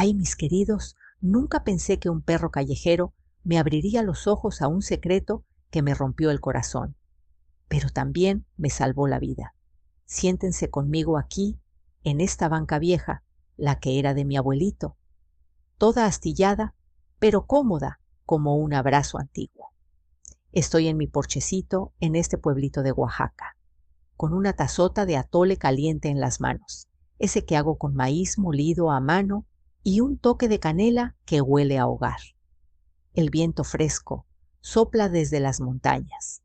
Ay, mis queridos, nunca pensé que un perro callejero me abriría los ojos a un secreto que me rompió el corazón, pero también me salvó la vida. Siéntense conmigo aquí, en esta banca vieja, la que era de mi abuelito, toda astillada, pero cómoda como un abrazo antiguo. Estoy en mi porchecito en este pueblito de Oaxaca, con una tazota de atole caliente en las manos, ese que hago con maíz molido a mano y un toque de canela que huele a hogar. El viento fresco sopla desde las montañas,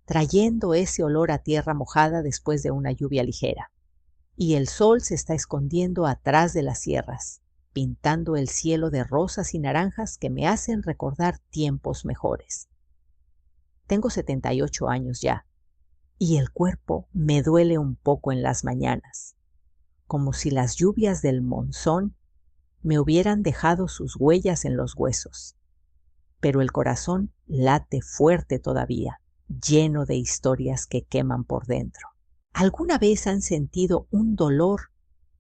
trayendo ese olor a tierra mojada después de una lluvia ligera, y el sol se está escondiendo atrás de las sierras, pintando el cielo de rosas y naranjas que me hacen recordar tiempos mejores. Tengo 78 años ya, y el cuerpo me duele un poco en las mañanas, como si las lluvias del monzón me hubieran dejado sus huellas en los huesos. Pero el corazón late fuerte todavía, lleno de historias que queman por dentro. ¿Alguna vez han sentido un dolor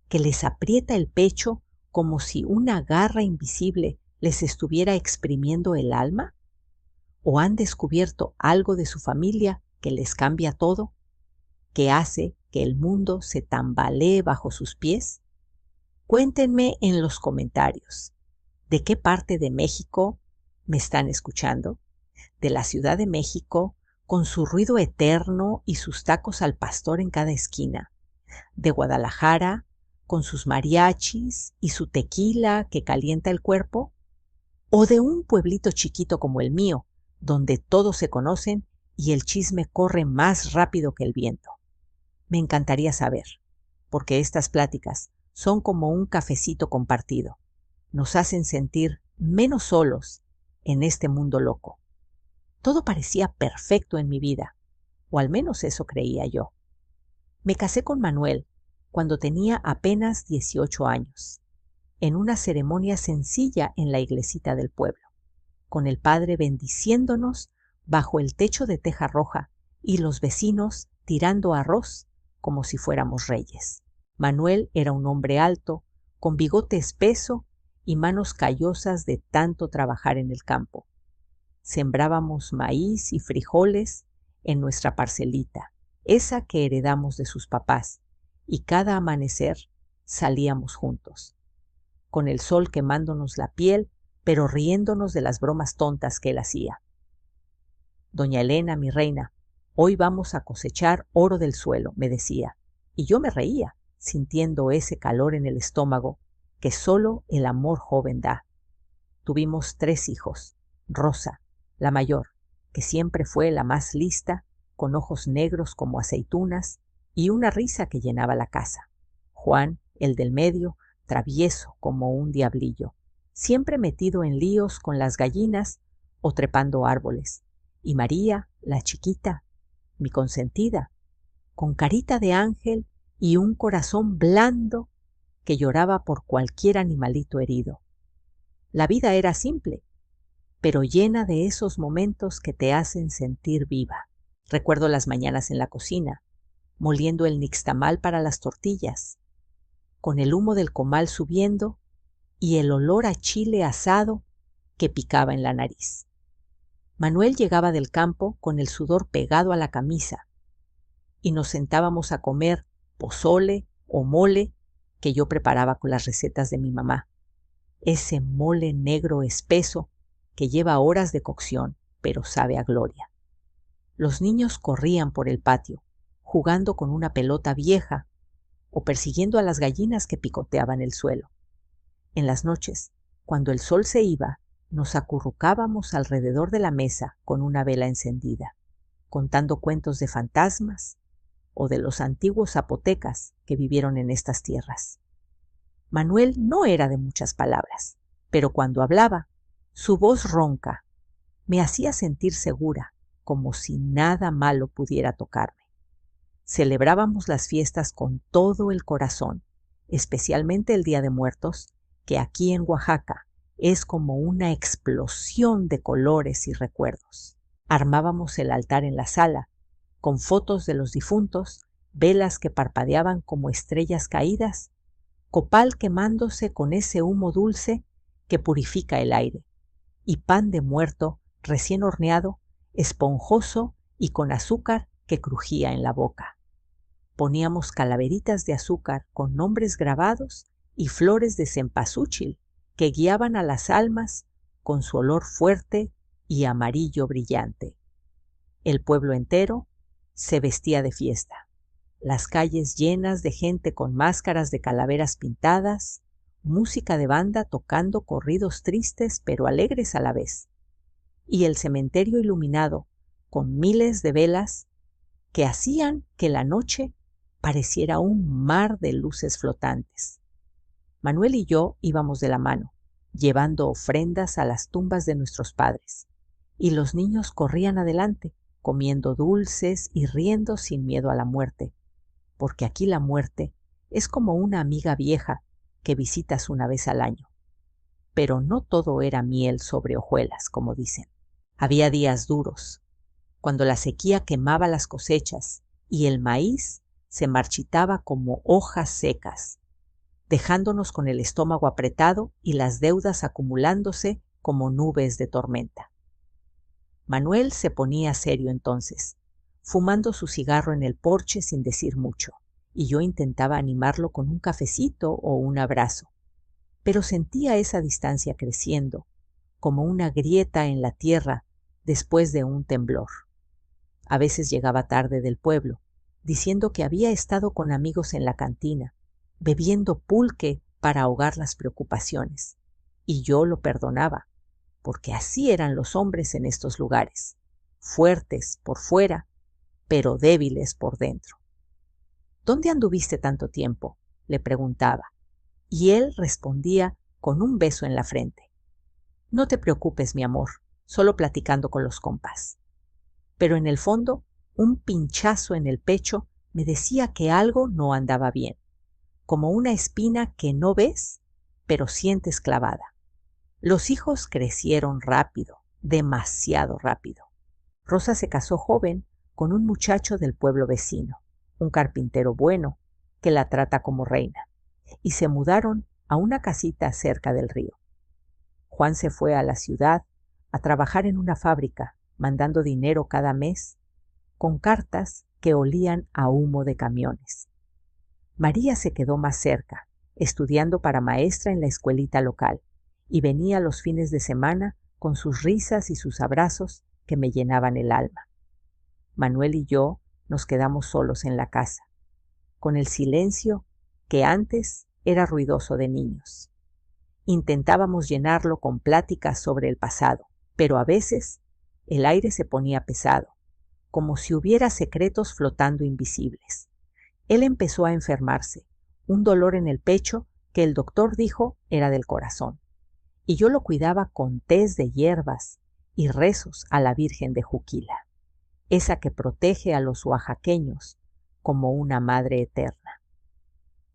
que les aprieta el pecho como si una garra invisible les estuviera exprimiendo el alma? ¿O han descubierto algo de su familia que les cambia todo, que hace que el mundo se tambalee bajo sus pies? Cuéntenme en los comentarios, ¿de qué parte de México me están escuchando? ¿De la Ciudad de México, con su ruido eterno y sus tacos al pastor en cada esquina? ¿De Guadalajara, con sus mariachis y su tequila que calienta el cuerpo? ¿O de un pueblito chiquito como el mío, donde todos se conocen y el chisme corre más rápido que el viento? Me encantaría saber, porque estas pláticas son como un cafecito compartido. Nos hacen sentir menos solos en este mundo loco. Todo parecía perfecto en mi vida, o al menos eso creía yo. Me casé con Manuel cuando tenía apenas 18 años, en una ceremonia sencilla en la iglesita del pueblo, con el padre bendiciéndonos bajo el techo de teja roja y los vecinos tirando arroz como si fuéramos reyes. Manuel era un hombre alto, con bigote espeso y manos callosas de tanto trabajar en el campo. Sembrábamos maíz y frijoles en nuestra parcelita, esa que heredamos de sus papás, y cada amanecer salíamos juntos, con el sol quemándonos la piel, pero riéndonos de las bromas tontas que él hacía. Doña Elena, mi reina, hoy vamos a cosechar oro del suelo, me decía, y yo me reía, sintiendo ese calor en el estómago que solo el amor joven da. Tuvimos 3 hijos, Rosa, la mayor, que siempre fue la más lista, con ojos negros como aceitunas y una risa que llenaba la casa. Juan, el del medio, travieso como un diablillo, siempre metido en líos con las gallinas o trepando árboles. Y María, la chiquita, mi consentida, con carita de ángel y un corazón blando que lloraba por cualquier animalito herido. La vida era simple, pero llena de esos momentos que te hacen sentir viva. Recuerdo las mañanas en la cocina, moliendo el nixtamal para las tortillas, con el humo del comal subiendo y el olor a chile asado que picaba en la nariz. Manuel llegaba del campo con el sudor pegado a la camisa y nos sentábamos a comer pozole o mole que yo preparaba con las recetas de mi mamá. Ese mole negro espeso que lleva horas de cocción, pero sabe a gloria. Los niños corrían por el patio, jugando con una pelota vieja o persiguiendo a las gallinas que picoteaban el suelo. En las noches, cuando el sol se iba, nos acurrucábamos alrededor de la mesa con una vela encendida, contando cuentos de fantasmas o de los antiguos zapotecas que vivieron en estas tierras. Manuel no era de muchas palabras, pero cuando hablaba, su voz ronca me hacía sentir segura, como si nada malo pudiera tocarme. Celebrábamos las fiestas con todo el corazón, especialmente el Día de Muertos, que aquí en Oaxaca es como una explosión de colores y recuerdos. Armábamos el altar en la sala, con fotos de los difuntos, velas que parpadeaban como estrellas caídas, copal quemándose con ese humo dulce que purifica el aire, y pan de muerto recién horneado, esponjoso y con azúcar que crujía en la boca. Poníamos calaveritas de azúcar con nombres grabados y flores de cempasúchil que guiaban a las almas con su olor fuerte y amarillo brillante. El pueblo entero se vestía de fiesta, las calles llenas de gente con máscaras de calaveras pintadas, música de banda tocando corridos tristes pero alegres a la vez, y el cementerio iluminado con miles de velas que hacían que la noche pareciera un mar de luces flotantes. Manuel y yo íbamos de la mano, llevando ofrendas a las tumbas de nuestros padres, y los niños corrían adelante, comiendo dulces y riendo sin miedo a la muerte, porque aquí la muerte es como una amiga vieja que visitas una vez al año. Pero no todo era miel sobre hojuelas, como dicen. Había días duros, cuando la sequía quemaba las cosechas y el maíz se marchitaba como hojas secas, dejándonos con el estómago apretado y las deudas acumulándose como nubes de tormenta. Manuel se ponía serio entonces, fumando su cigarro en el porche sin decir mucho, y yo intentaba animarlo con un cafecito o un abrazo, pero sentía esa distancia creciendo, como una grieta en la tierra después de un temblor. A veces llegaba tarde del pueblo, diciendo que había estado con amigos en la cantina, bebiendo pulque para ahogar las preocupaciones, y yo lo perdonaba, porque así eran los hombres en estos lugares, fuertes por fuera, pero débiles por dentro. ¿Dónde anduviste tanto tiempo?, le preguntaba, y él respondía con un beso en la frente. No te preocupes, mi amor, solo platicando con los compas. Pero en el fondo, un pinchazo en el pecho me decía que algo no andaba bien, como una espina que no ves, pero sientes clavada. Los hijos crecieron rápido, demasiado rápido. Rosa se casó joven con un muchacho del pueblo vecino, un carpintero bueno, que la trata como reina, y se mudaron a una casita cerca del río. Juan se fue a la ciudad a trabajar en una fábrica, mandando dinero cada mes, con cartas que olían a humo de camiones. María se quedó más cerca, estudiando para maestra en la escuelita local, y venía los fines de semana con sus risas y sus abrazos que me llenaban el alma. Manuel y yo nos quedamos solos en la casa, con el silencio que antes era ruidoso de niños. Intentábamos llenarlo con pláticas sobre el pasado, pero a veces el aire se ponía pesado, como si hubiera secretos flotando invisibles. Él empezó a enfermarse, un dolor en el pecho que el doctor dijo era del corazón, y yo lo cuidaba con tés de hierbas y rezos a la Virgen de Juquila, esa que protege a los oaxaqueños como una madre eterna.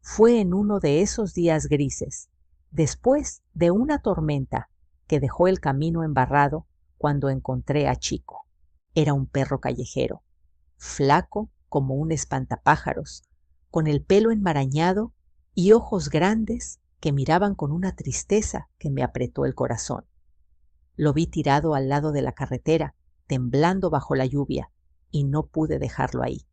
Fue en uno de esos días grises, después de una tormenta que dejó el camino embarrado, cuando encontré a Chico. Era un perro callejero, flaco como un espantapájaros, con el pelo enmarañado y ojos grandes que miraban con una tristeza que me apretó el corazón. Lo vi tirado al lado de la carretera, temblando bajo la lluvia, y no pude dejarlo ahí.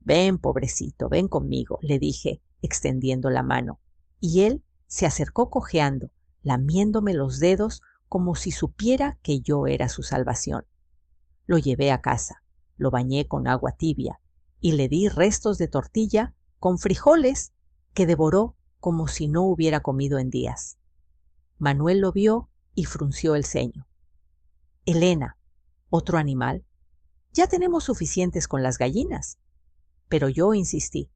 «Ven, pobrecito, ven conmigo», le dije, extendiendo la mano, y él se acercó cojeando, lamiéndome los dedos como si supiera que yo era su salvación. Lo llevé a casa, lo bañé con agua tibia y le di restos de tortilla con frijoles que devoró como si no hubiera comido en días. Manuel lo vio y frunció el ceño. «Elena, ¿otro animal? Ya tenemos suficientes con las gallinas». Pero yo insistí.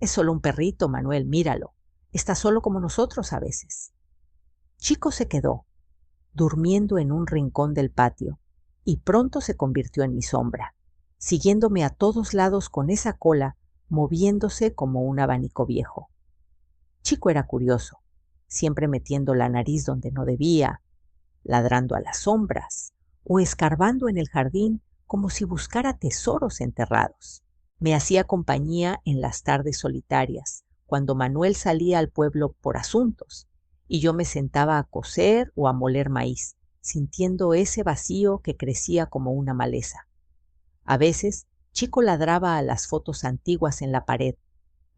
«Es solo un perrito, Manuel, míralo. Está solo como nosotros a veces». Chico se quedó, durmiendo en un rincón del patio, y pronto se convirtió en mi sombra, siguiéndome a todos lados con esa cola moviéndose como un abanico viejo. Chico era curioso, siempre metiendo la nariz donde no debía, ladrando a las sombras o escarbando en el jardín como si buscara tesoros enterrados. Me hacía compañía en las tardes solitarias, cuando Manuel salía al pueblo por asuntos y yo me sentaba a coser o a moler maíz, sintiendo ese vacío que crecía como una maleza. A veces, Chico ladraba a las fotos antiguas en la pared,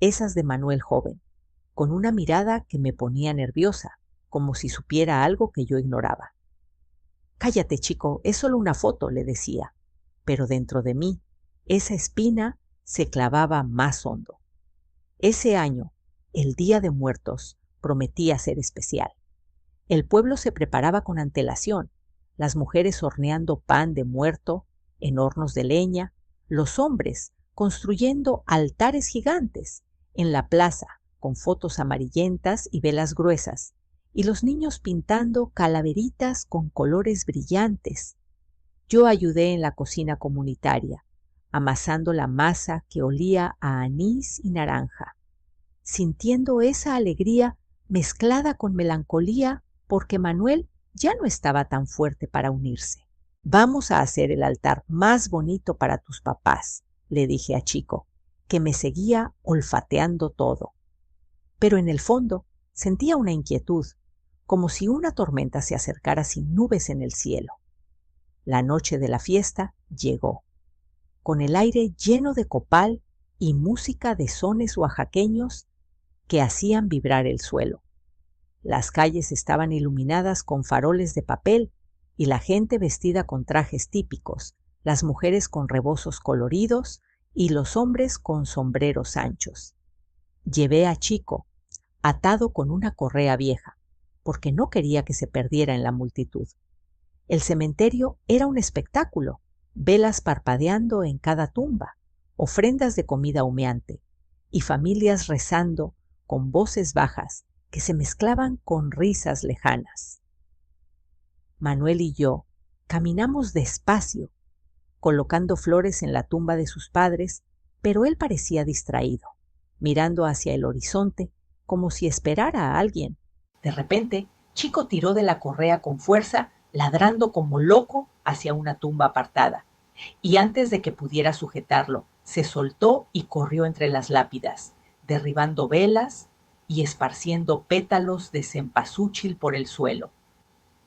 esas de Manuel joven, con una mirada que me ponía nerviosa, como si supiera algo que yo ignoraba. «Cállate, Chico, es solo una foto», le decía, pero dentro de mí, esa espina se clavaba más hondo. Ese año, el Día de Muertos, prometía ser especial. El pueblo se preparaba con antelación, las mujeres horneando pan de muerto en hornos de leña, los hombres construyendo altares gigantes en la plaza con fotos amarillentas y velas gruesas, y los niños pintando calaveritas con colores brillantes. Yo ayudé en la cocina comunitaria, amasando la masa que olía a anís y naranja, sintiendo esa alegría mezclada con melancolía porque Manuel ya no estaba tan fuerte para unirse. «Vamos a hacer el altar más bonito para tus papás», le dije a Chico, que me seguía olfateando todo. Pero en el fondo sentía una inquietud, como si una tormenta se acercara sin nubes en el cielo. La noche de la fiesta llegó, con el aire lleno de copal y música de sones oaxaqueños que hacían vibrar el suelo. Las calles estaban iluminadas con faroles de papel y la gente vestida con trajes típicos, las mujeres con rebozos coloridos y los hombres con sombreros anchos. Llevé a Chico, atado con una correa vieja, porque no quería que se perdiera en la multitud. El cementerio era un espectáculo, velas parpadeando en cada tumba, ofrendas de comida humeante y familias rezando con voces bajas que se mezclaban con risas lejanas. Manuel y yo caminamos despacio, colocando flores en la tumba de sus padres, pero él parecía distraído, mirando hacia el horizonte como si esperara a alguien. De repente, Chico tiró de la correa con fuerza, ladrando como loco hacia una tumba apartada, y antes de que pudiera sujetarlo, se soltó y corrió entre las lápidas, derribando velas y esparciendo pétalos de cempasúchil por el suelo.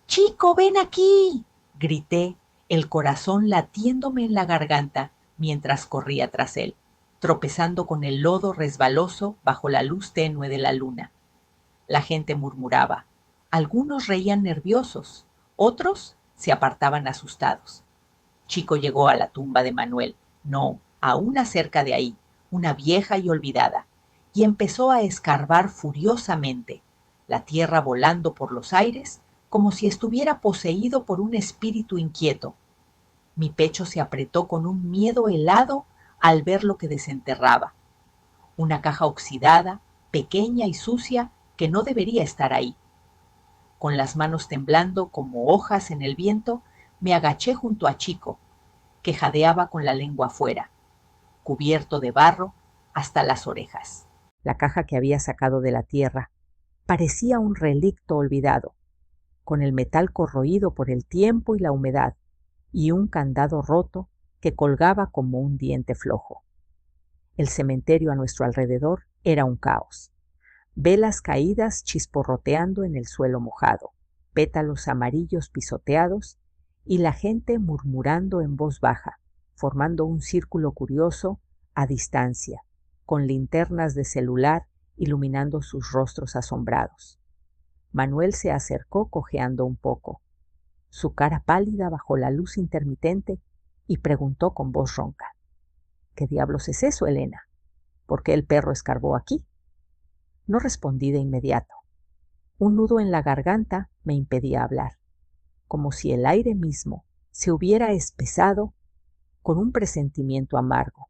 «¡Chico, ven aquí!», grité, el corazón latiéndome en la garganta mientras corría tras él, tropezando con el lodo resbaloso bajo la luz tenue de la luna. La gente murmuraba. Algunos reían nerviosos, otros se apartaban asustados. Chico llegó a la tumba de Manuel, no, a una cerca de ahí, una vieja y olvidada, y empezó a escarbar furiosamente, la tierra volando por los aires como si estuviera poseído por un espíritu inquieto. Mi pecho se apretó con un miedo helado al ver lo que desenterraba. Una caja oxidada, pequeña y sucia, que no debería estar ahí. Con las manos temblando como hojas en el viento, me agaché junto a Chico, que jadeaba con la lengua afuera, cubierto de barro hasta las orejas. La caja que había sacado de la tierra parecía un relicto olvidado, con el metal corroído por el tiempo y la humedad, y un candado roto que colgaba como un diente flojo. El cementerio a nuestro alrededor era un caos. Velas caídas chisporroteando en el suelo mojado, pétalos amarillos pisoteados y la gente murmurando en voz baja, formando un círculo curioso a distancia, con linternas de celular iluminando sus rostros asombrados. Manuel se acercó cojeando un poco, su cara pálida bajo la luz intermitente, y preguntó con voz ronca: «¿Qué diablos es eso, Elena? ¿Por qué el perro escarbó aquí?». No respondí de inmediato. Un nudo en la garganta me impedía hablar, como si el aire mismo se hubiera espesado con un presentimiento amargo.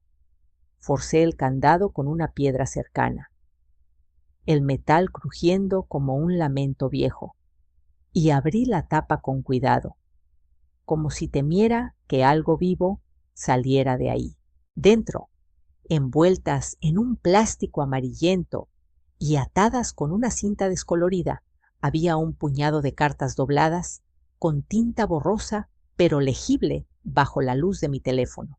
Forcé el candado con una piedra cercana, el metal crujiendo como un lamento viejo, y abrí la tapa con cuidado, como si temiera que algo vivo saliera de ahí. Dentro, envueltas en un plástico amarillento y atadas con una cinta descolorida, había un puñado de cartas dobladas con tinta borrosa pero legible bajo la luz de mi teléfono.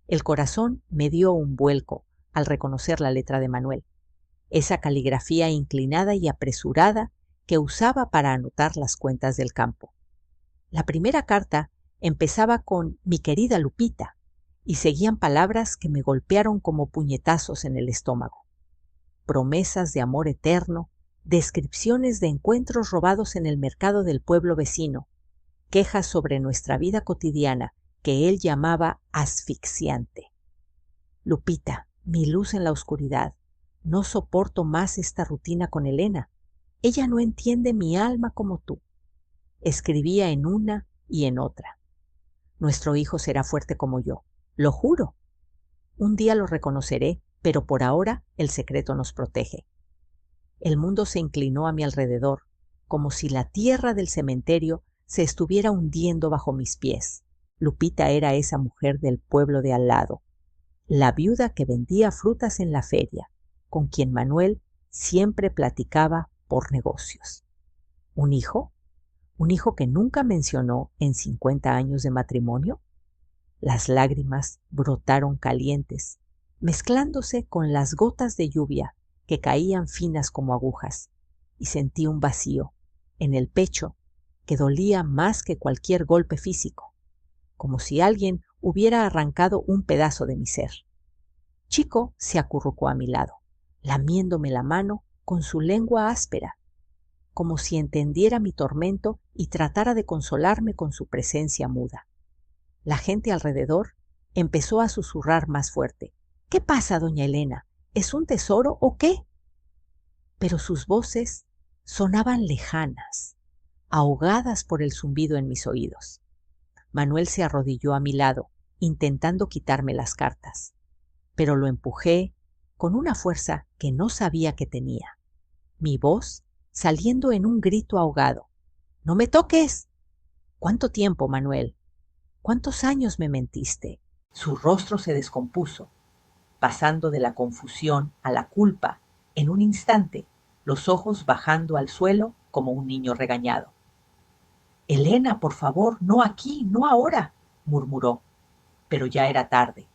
El corazón me dio un vuelco al reconocer la letra de Manuel. esa caligrafía inclinada y apresurada que usaba para anotar las cuentas del campo. La primera carta empezaba con "mi querida Lupita" y seguían palabras que me golpearon como puñetazos en el estómago. Promesas de amor eterno, descripciones de encuentros robados en el mercado del pueblo vecino, quejas sobre nuestra vida cotidiana que él llamaba asfixiante. Lupita, mi luz en la oscuridad, no soporto más esta rutina con Elena. Ella no entiende mi alma como tú. Escribía en una y en otra. Nuestro hijo será fuerte como yo, lo juro. Un día lo reconoceré, pero por ahora el secreto nos protege. El mundo se inclinó a mi alrededor, como si la tierra del cementerio se estuviera hundiendo bajo mis pies. Lupita era esa mujer del pueblo de al lado, la viuda que vendía frutas en la feria, con quien Manuel siempre platicaba por negocios. ¿Un hijo? ¿Un hijo que nunca mencionó en 50 años de matrimonio? Las lágrimas brotaron calientes, mezclándose con las gotas de lluvia que caían finas como agujas, y sentí un vacío en el pecho que dolía más que cualquier golpe físico, como si alguien hubiera arrancado un pedazo de mi ser. Chico se acurrucó a mi lado, lamiéndome la mano con su lengua áspera, como si entendiera mi tormento y tratara de consolarme con su presencia muda. La gente alrededor empezó a susurrar más fuerte. ¿Qué pasa, doña Elena? ¿Es un tesoro o qué? Pero sus voces sonaban lejanas, ahogadas por el zumbido en mis oídos. Manuel se arrodilló a mi lado, intentando quitarme las cartas, pero lo empujé con una fuerza que no sabía que tenía. Mi voz saliendo en un grito ahogado. ¡No me toques! ¿Cuánto tiempo, Manuel? ¿Cuántos años me mentiste? Su rostro se descompuso, pasando de la confusión a la culpa en un instante, los ojos bajando al suelo como un niño regañado. Elena, por favor, no aquí, no ahora, murmuró. Pero ya era tarde.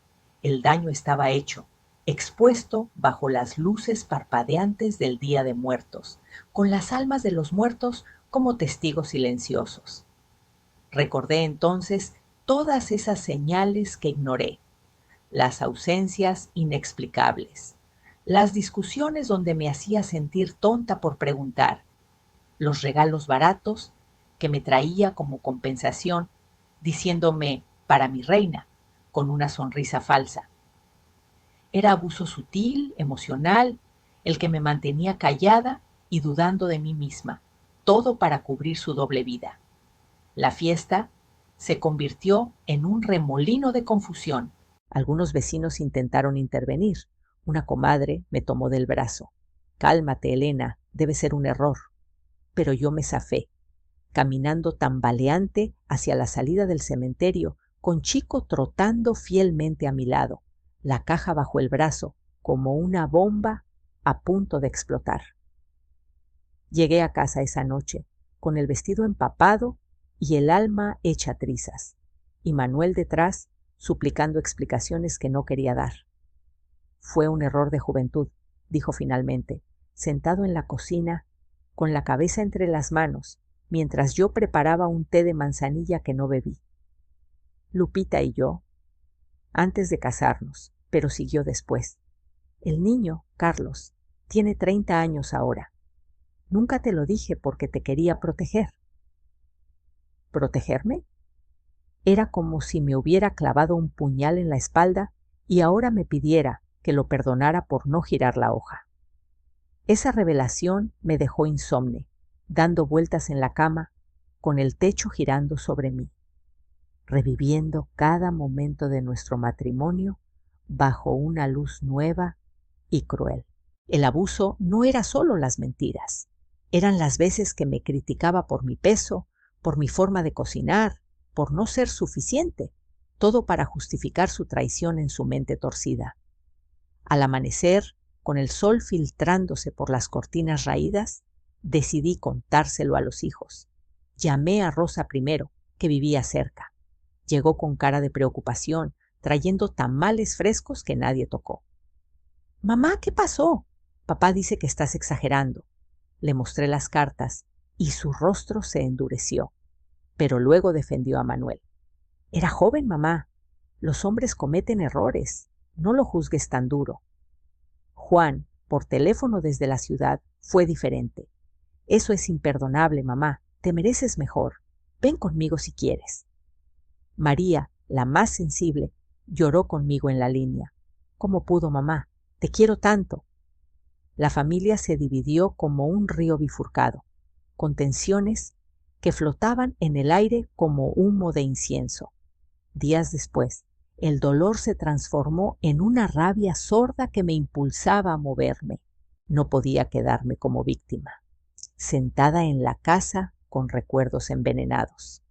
El daño estaba hecho, expuesto bajo las luces parpadeantes del Día de Muertos, con las almas de los muertos como testigos silenciosos. Recordé entonces todas esas señales que ignoré, las ausencias inexplicables, las discusiones donde me hacía sentir tonta por preguntar, los regalos baratos que me traía como compensación, diciéndome para mi reina, con una sonrisa falsa. Era abuso sutil, emocional, el que me mantenía callada y dudando de mí misma, todo para cubrir su doble vida. La fiesta se convirtió en un remolino de confusión. Algunos vecinos intentaron intervenir. Una comadre me tomó del brazo. Cálmate, Elena, debe ser un error. Pero yo me zafé, caminando tambaleante hacia la salida del cementerio, con Chico trotando fielmente a mi lado, la caja bajo el brazo, como una bomba a punto de explotar. Llegué a casa esa noche, con el vestido empapado y el alma hecha trizas, y Manuel detrás suplicando explicaciones que no quería dar. Fue un error de juventud, dijo finalmente, sentado en la cocina, con la cabeza entre las manos, mientras yo preparaba un té de manzanilla que no bebí. Lupita y yo, antes de casarnos, pero siguió después. El niño, Carlos, tiene 30 años ahora. Nunca te lo dije porque te quería proteger. ¿Protegerme? Era como si me hubiera clavado un puñal en la espalda y ahora me pidiera que lo perdonara por no girar la hoja. Esa revelación me dejó insomne, dando vueltas en la cama, con el techo girando sobre mí, reviviendo cada momento de nuestro matrimonio bajo una luz nueva y cruel. El abuso no era solo las mentiras, eran las veces que me criticaba por mi peso, por mi forma de cocinar, por no ser suficiente, todo para justificar su traición en su mente torcida. Al amanecer, con el sol filtrándose por las cortinas raídas, decidí contárselo a los hijos. Llamé a Rosa primero, que vivía cerca. Llegó con cara de preocupación, trayendo tamales frescos que nadie tocó. «Mamá, ¿qué pasó? Papá dice que estás exagerando. Le mostré las cartas y su rostro se endureció, pero luego defendió a Manuel. Era joven, mamá. Los hombres cometen errores. No lo juzgues tan duro. Juan, por teléfono desde la ciudad, fue diferente. Eso es imperdonable, mamá. Te mereces mejor. Ven conmigo si quieres. María, la más sensible, lloró conmigo en la línea. ¿Cómo pudo, mamá? Te quiero tanto. La familia se dividió como un río bifurcado, con tensiones que flotaban en el aire como humo de incienso. Días después, el dolor se transformó en una rabia sorda que me impulsaba a moverme. No podía quedarme como víctima, sentada en la casa con recuerdos envenenados.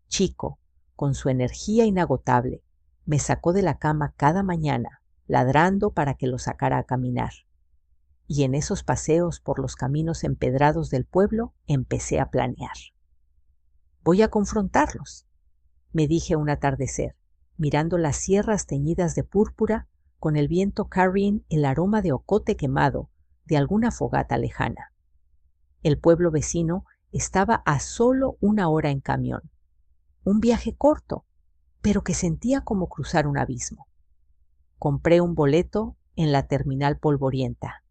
Chico, con su energía inagotable, me sacó de la cama cada mañana, ladrando para que lo sacara a caminar. Y en esos paseos por los caminos empedrados del pueblo empecé a planear. Voy a confrontarlos, me dije un atardecer, mirando las sierras teñidas de púrpura con el viento carrying el aroma de ocote quemado de alguna fogata lejana. El pueblo vecino estaba a solo 1 hora en camión. Un viaje corto, pero que sentía como cruzar un abismo. Compré un boleto en la terminal polvorienta,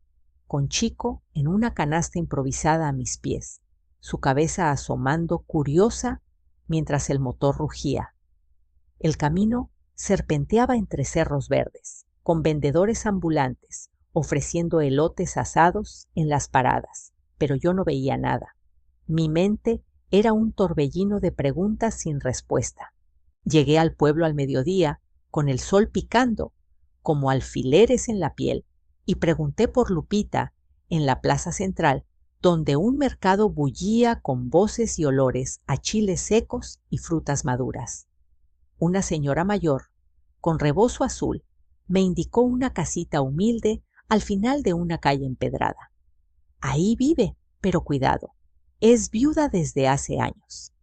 con Chico en una canasta improvisada a mis pies, su cabeza asomando curiosa mientras el motor rugía. El camino serpenteaba entre cerros verdes, con vendedores ambulantes, ofreciendo elotes asados en las paradas, pero yo no veía nada. Mi mente era un torbellino de preguntas sin respuesta. Llegué al pueblo al mediodía, con el sol picando, como alfileres en la piel, y pregunté por Lupita en la plaza central, donde un mercado bullía con voces y olores a chiles secos y frutas maduras. Una señora mayor, con rebozo azul, me indicó una casita humilde al final de una calle empedrada. Ahí vive, pero cuidado, es viuda desde hace años.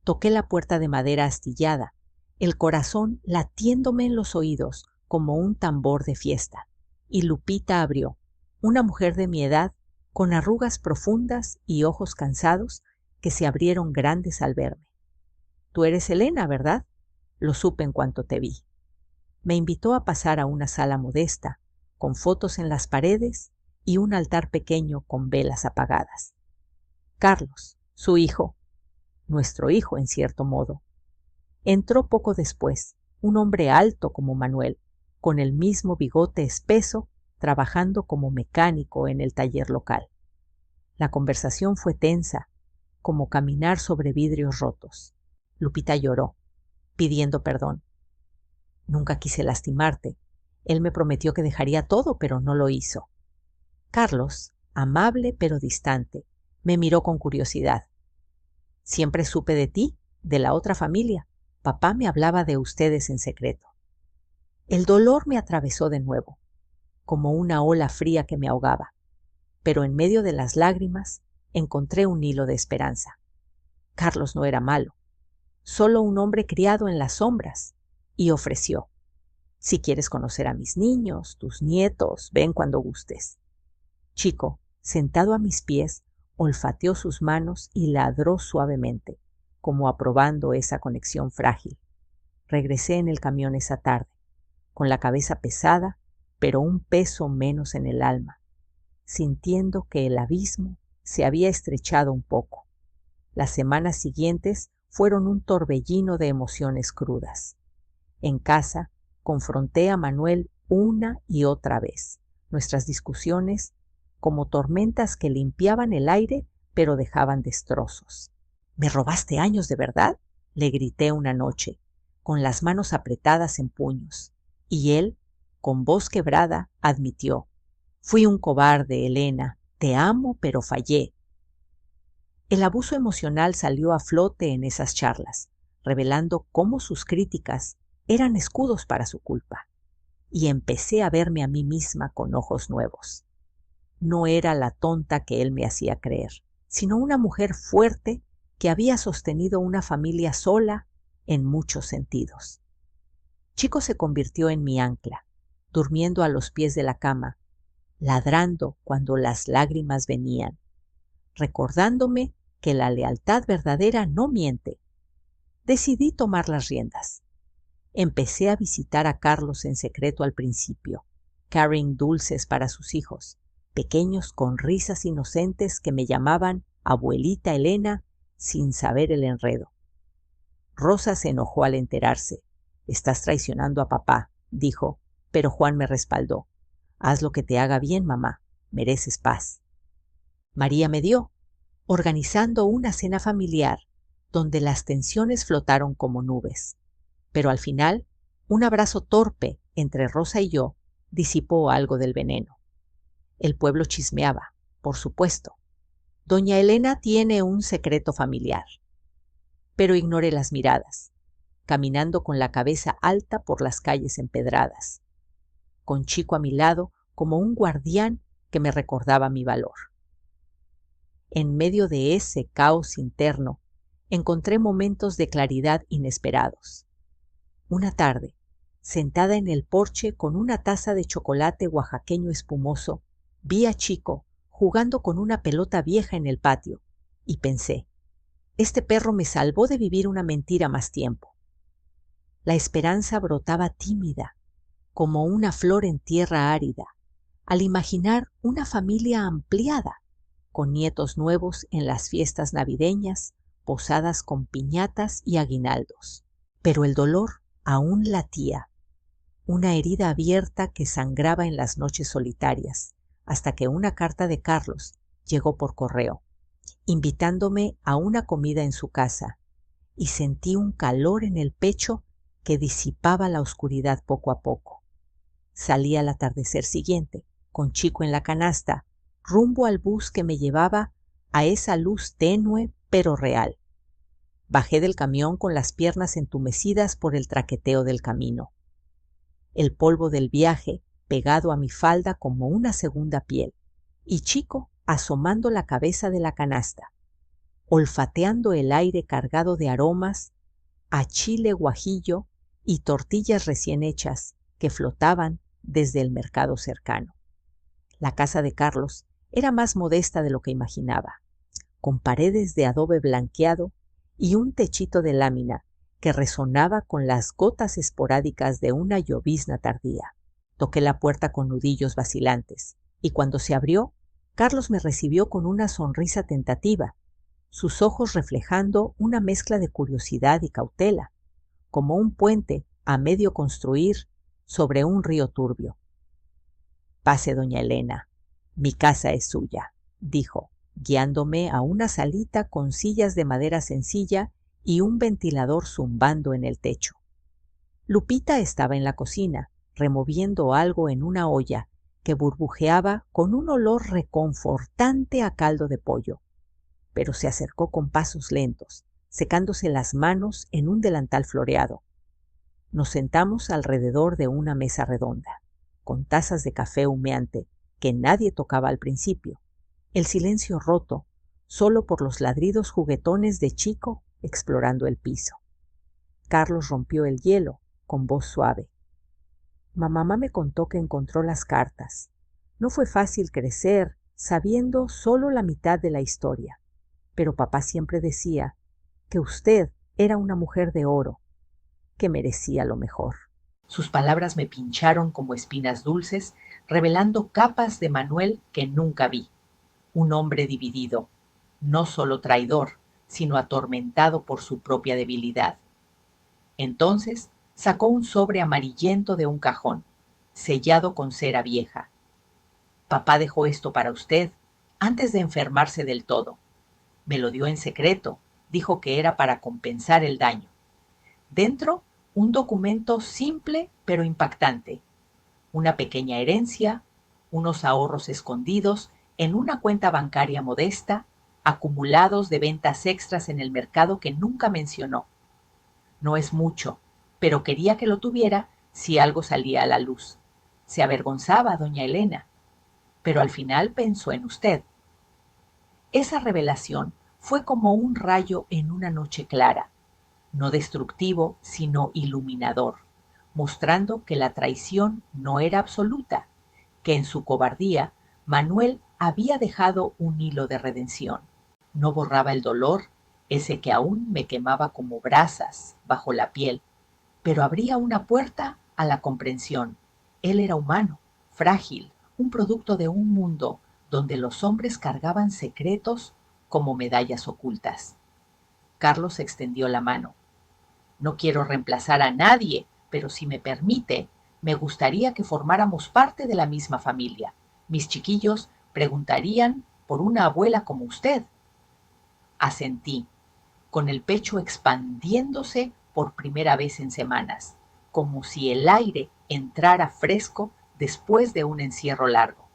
Toqué la puerta de madera astillada, el corazón latiéndome en los oídos como un tambor de fiesta, y Lupita abrió, una mujer de mi edad, con arrugas profundas y ojos cansados que se abrieron grandes al verme. Tú eres Elena, ¿verdad? Lo supe en cuanto te vi. Me invitó a pasar a una sala modesta, con fotos en las paredes y un altar pequeño con velas apagadas. Carlos, su hijo, nuestro hijo en cierto modo. Entró poco después, un hombre alto como Manuel, con el mismo bigote espeso, trabajando como mecánico en el taller local. La conversación fue tensa, como caminar sobre vidrios rotos. Lupita lloró, pidiendo perdón. Nunca quise lastimarte. Él me prometió que dejaría todo, pero no lo hizo. Carlos, amable pero distante, me miró con curiosidad. Siempre supe de ti, de la otra familia. Papá me hablaba de ustedes en secreto. El dolor me atravesó de nuevo, como una ola fría que me ahogaba, pero en medio de las lágrimas encontré un hilo de esperanza. Carlos no era malo, solo un hombre criado en las sombras, y ofreció: si quieres conocer a mis niños, tus nietos, ven cuando gustes. Chico, sentado a mis pies, olfateó sus manos y ladró suavemente, como aprobando esa conexión frágil. Regresé en el camión esa tarde, con la cabeza pesada, pero un peso menos en el alma, sintiendo que el abismo se había estrechado un poco. Las semanas siguientes fueron un torbellino de emociones crudas. En casa, confronté a Manuel una y otra vez. Nuestras discusiones como tormentas que limpiaban el aire pero dejaban destrozos. ¿Me robaste años de verdad?, le grité una noche, con las manos apretadas en puños, y él, con voz quebrada, admitió: fui un cobarde, Elena, te amo pero fallé. El abuso emocional salió a flote en esas charlas, revelando cómo sus críticas eran escudos para su culpa, y empecé a verme a mí misma con ojos nuevos. No era la tonta que él me hacía creer, sino una mujer fuerte que había sostenido una familia sola en muchos sentidos. Chico se convirtió en mi ancla, durmiendo a los pies de la cama, ladrando cuando las lágrimas venían, recordándome que la lealtad verdadera no miente. Decidí tomar las riendas. Empecé a visitar a Carlos en secreto al principio, carrying dulces para sus hijos, pequeños con risas inocentes que me llamaban abuelita Elena sin saber el enredo. Rosa se enojó al enterarse. «Estás traicionando a papá», dijo, pero Juan me respaldó. «Haz lo que te haga bien, mamá. Mereces paz». María me dio, organizando una cena familiar donde las tensiones flotaron como nubes. Pero al final, un abrazo torpe entre Rosa y yo disipó algo del veneno. El pueblo chismeaba, por supuesto. Doña Elena tiene un secreto familiar. Pero ignoré las miradas, caminando con la cabeza alta por las calles empedradas, con Chico a mi lado como un guardián que me recordaba mi valor. En medio de ese caos interno, encontré momentos de claridad inesperados. Una tarde, sentada en el porche con una taza de chocolate oaxaqueño espumoso, vi a Chico jugando con una pelota vieja en el patio y pensé, este perro me salvó de vivir una mentira más tiempo. La esperanza brotaba tímida, como una flor en tierra árida, al imaginar una familia ampliada, con nietos nuevos en las fiestas navideñas, posadas con piñatas y aguinaldos. Pero el dolor aún latía, una herida abierta que sangraba en las noches solitarias, hasta que una carta de Carlos llegó por correo, invitándome a una comida en su casa, y sentí un calor en el pecho que disipaba la oscuridad poco a poco. Salí al atardecer siguiente, con Chico en la canasta, rumbo al bus que me llevaba a esa luz tenue pero real. Bajé del camión con las piernas entumecidas por el traqueteo del camino. El polvo del viaje pegado a mi falda como una segunda piel, y Chico asomando la cabeza de la canasta, olfateando el aire cargado de aromas a chile guajillo y tortillas recién hechas que flotaban desde el mercado cercano. La casa de Carlos era más modesta de lo que imaginaba, con paredes de adobe blanqueado y un techito de lámina que resonaba con las gotas esporádicas de una llovizna tardía. Toqué la puerta con nudillos vacilantes, y cuando se abrió, Carlos me recibió con una sonrisa tentativa, sus ojos reflejando una mezcla de curiosidad y cautela, como un puente a medio construir sobre un río turbio. «Pase, doña Elena, mi casa es suya», dijo, guiándome a una salita con sillas de madera sencilla y un ventilador zumbando en el techo. Lupita estaba en la cocina, removiendo algo en una olla que burbujeaba con un olor reconfortante a caldo de pollo, pero se acercó con pasos lentos, secándose las manos en un delantal floreado. Nos sentamos alrededor de una mesa redonda, con tazas de café humeante que nadie tocaba al principio, el silencio roto solo por los ladridos juguetones de Chico explorando el piso. Carlos rompió el hielo con voz suave. «Mamá me contó que encontró las cartas. No fue fácil crecer sabiendo solo la mitad de la historia, pero papá siempre decía que usted era una mujer de oro, que merecía lo mejor». Sus palabras me pincharon como espinas dulces, revelando capas de Manuel que nunca vi. Un hombre dividido, no solo traidor, sino atormentado por su propia debilidad. Entonces sacó un sobre amarillento de un cajón, sellado con cera vieja. «Papá dejó esto para usted antes de enfermarse del todo. Me lo dio en secreto, dijo que era para compensar el daño. Dentro, un documento simple pero impactante. Una pequeña herencia, unos ahorros escondidos en una cuenta bancaria modesta, acumulados de ventas extras en el mercado que nunca mencionó. No es mucho, pero quería que lo tuviera si algo salía a la luz. Se avergonzaba doña Elena, pero al final pensó en usted». Esa revelación fue como un rayo en una noche clara, no destructivo, sino iluminador, mostrando que la traición no era absoluta, que en su cobardía Manuel había dejado un hilo de redención. No borraba el dolor, ese que aún me quemaba como brasas bajo la piel, pero abría una puerta a la comprensión. Él era humano, frágil, un producto de un mundo donde los hombres cargaban secretos como medallas ocultas. Carlos extendió la mano. No quiero reemplazar a nadie, pero si me permite, me gustaría que formáramos parte de la misma familia. Mis chiquillos preguntarían por una abuela como usted. Asentí, con el pecho expandiéndose por primera vez en semanas, como si el aire entrara fresco después de un encierro largo.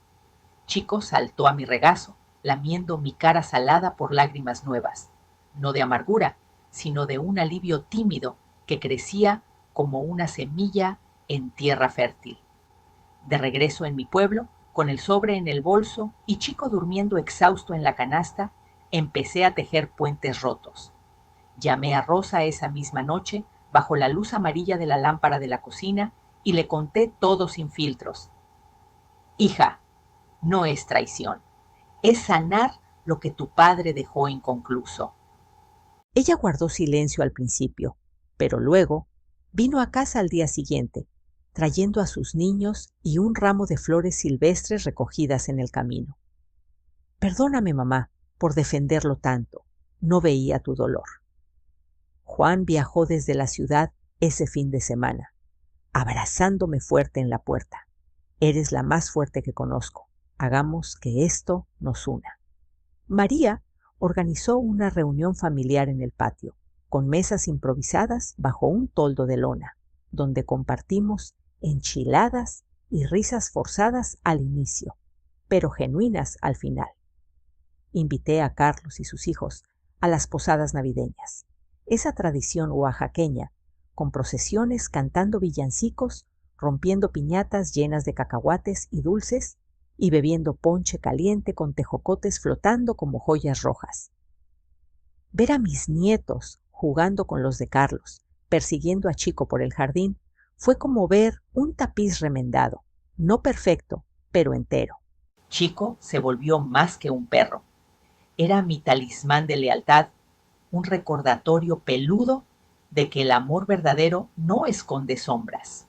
Chico saltó a mi regazo, lamiendo mi cara salada por lágrimas nuevas, no de amargura, sino de un alivio tímido que crecía como una semilla en tierra fértil. De regreso en mi pueblo, con el sobre en el bolso y Chico durmiendo exhausto en la canasta, empecé a tejer puentes rotos. Llamé a Rosa esa misma noche, bajo la luz amarilla de la lámpara de la cocina, y le conté todo sin filtros. Hija, no es traición, es sanar lo que tu padre dejó inconcluso. Ella guardó silencio al principio, pero luego vino a casa al día siguiente, trayendo a sus niños y un ramo de flores silvestres recogidas en el camino. Perdóname, mamá, por defenderlo tanto. No veía tu dolor. Juan viajó desde la ciudad ese fin de semana, abrazándome fuerte en la puerta. Eres la más fuerte que conozco. Hagamos que esto nos una. María organizó una reunión familiar en el patio, con mesas improvisadas bajo un toldo de lona, donde compartimos enchiladas y risas forzadas al inicio, pero genuinas al final. Invité a Carlos y sus hijos a las posadas navideñas, esa tradición oaxaqueña, con procesiones cantando villancicos, rompiendo piñatas llenas de cacahuates y dulces, y bebiendo ponche caliente con tejocotes flotando como joyas rojas. Ver a mis nietos jugando con los de Carlos, persiguiendo a Chico por el jardín, fue como ver un tapiz remendado, no perfecto, pero entero. Chico se volvió más que un perro. Era mi talismán de lealtad, un recordatorio peludo de que el amor verdadero no esconde sombras.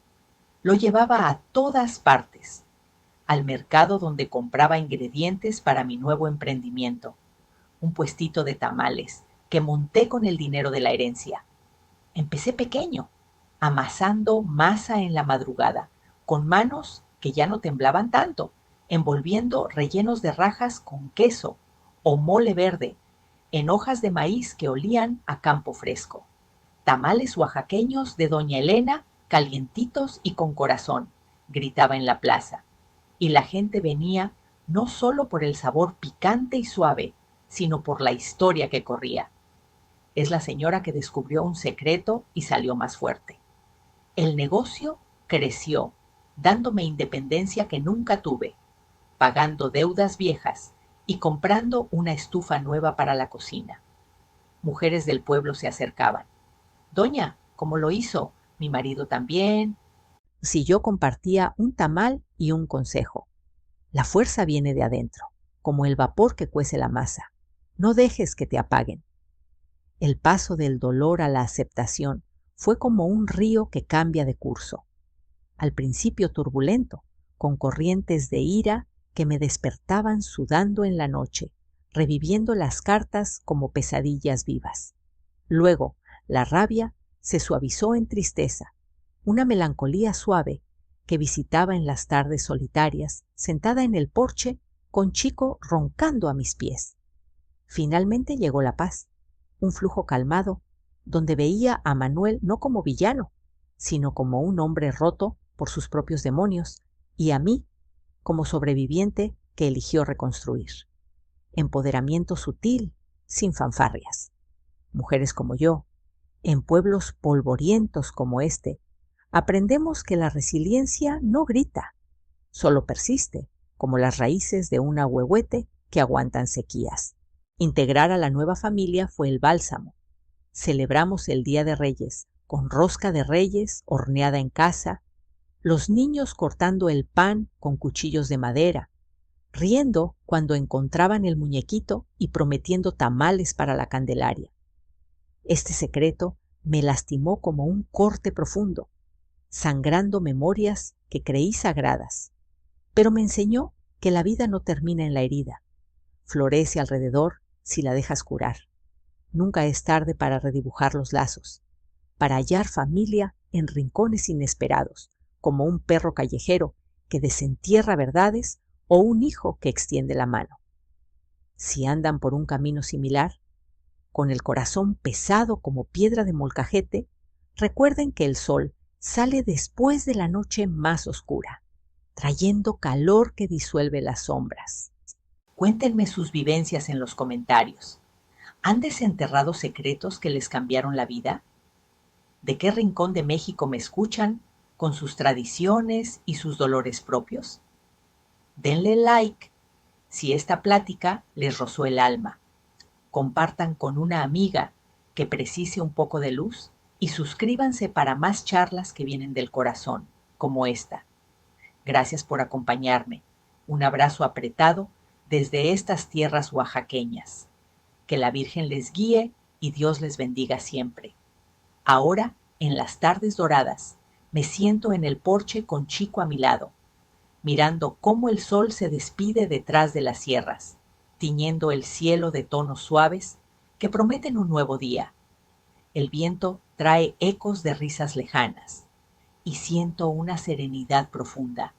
Lo llevaba a todas partes, al mercado donde compraba ingredientes para mi nuevo emprendimiento, un puestito de tamales que monté con el dinero de la herencia. Empecé pequeño, amasando masa en la madrugada, con manos que ya no temblaban tanto, envolviendo rellenos de rajas con queso o mole verde, en hojas de maíz que olían a campo fresco. Tamales oaxaqueños de doña Elena, calientitos y con corazón, gritaba en la plaza. Y la gente venía no solo por el sabor picante y suave, sino por la historia que corría. Es la señora que descubrió un secreto y salió más fuerte. El negocio creció, dándome independencia que nunca tuve, pagando deudas viejas y comprando una estufa nueva para la cocina. Mujeres del pueblo se acercaban. Doña, ¿cómo lo hizo? Mi marido también. Si yo compartía un tamal y un consejo. La fuerza viene de adentro, como el vapor que cuece la masa. No dejes que te apaguen. El paso del dolor a la aceptación fue como un río que cambia de curso. Al principio turbulento, con corrientes de ira que me despertaban sudando en la noche, reviviendo las cartas como pesadillas vivas. Luego, la rabia se suavizó en tristeza, una melancolía suave que visitaba en las tardes solitarias, sentada en el porche, con Chico roncando a mis pies. Finalmente llegó la paz, un flujo calmado, donde veía a Manuel no como villano, sino como un hombre roto por sus propios demonios, y a mí como sobreviviente que eligió reconstruir. Empoderamiento sutil, sin fanfarrias. Mujeres como yo, en pueblos polvorientos como este, aprendemos que la resiliencia no grita, solo persiste, como las raíces de un ahuehuete que aguantan sequías. Integrar a la nueva familia fue el bálsamo. Celebramos el Día de Reyes, con rosca de reyes horneada en casa, los niños cortando el pan con cuchillos de madera, riendo cuando encontraban el muñequito y prometiendo tamales para la Candelaria. Este secreto me lastimó como un corte profundo, sangrando memorias que creí sagradas, pero me enseñó que la vida no termina en la herida, florece alrededor si la dejas curar. Nunca es tarde para redibujar los lazos, para hallar familia en rincones inesperados, como un perro callejero que desentierra verdades o un hijo que extiende la mano. Si andan por un camino similar, con el corazón pesado como piedra de molcajete, recuerden que el sol sale después de la noche más oscura, trayendo calor que disuelve las sombras. Cuéntenme sus vivencias en los comentarios. ¿Han desenterrado secretos que les cambiaron la vida? ¿De qué rincón de México me escuchan, con sus tradiciones y sus dolores propios? Denle like si esta plática les rozó el alma. Compartan con una amiga que precise un poco de luz y suscríbanse para más charlas que vienen del corazón, como esta. Gracias por acompañarme. Un abrazo apretado desde estas tierras oaxaqueñas. Que la Virgen les guíe y Dios les bendiga siempre. Ahora, en las tardes doradas, me siento en el porche con Chico a mi lado, mirando cómo el sol se despide detrás de las sierras, tiñendo el cielo de tonos suaves que prometen un nuevo día. El viento trae ecos de risas lejanas y siento una serenidad profunda,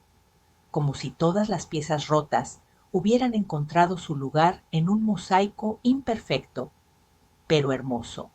como si todas las piezas rotas hubieran encontrado su lugar en un mosaico imperfecto, pero hermoso.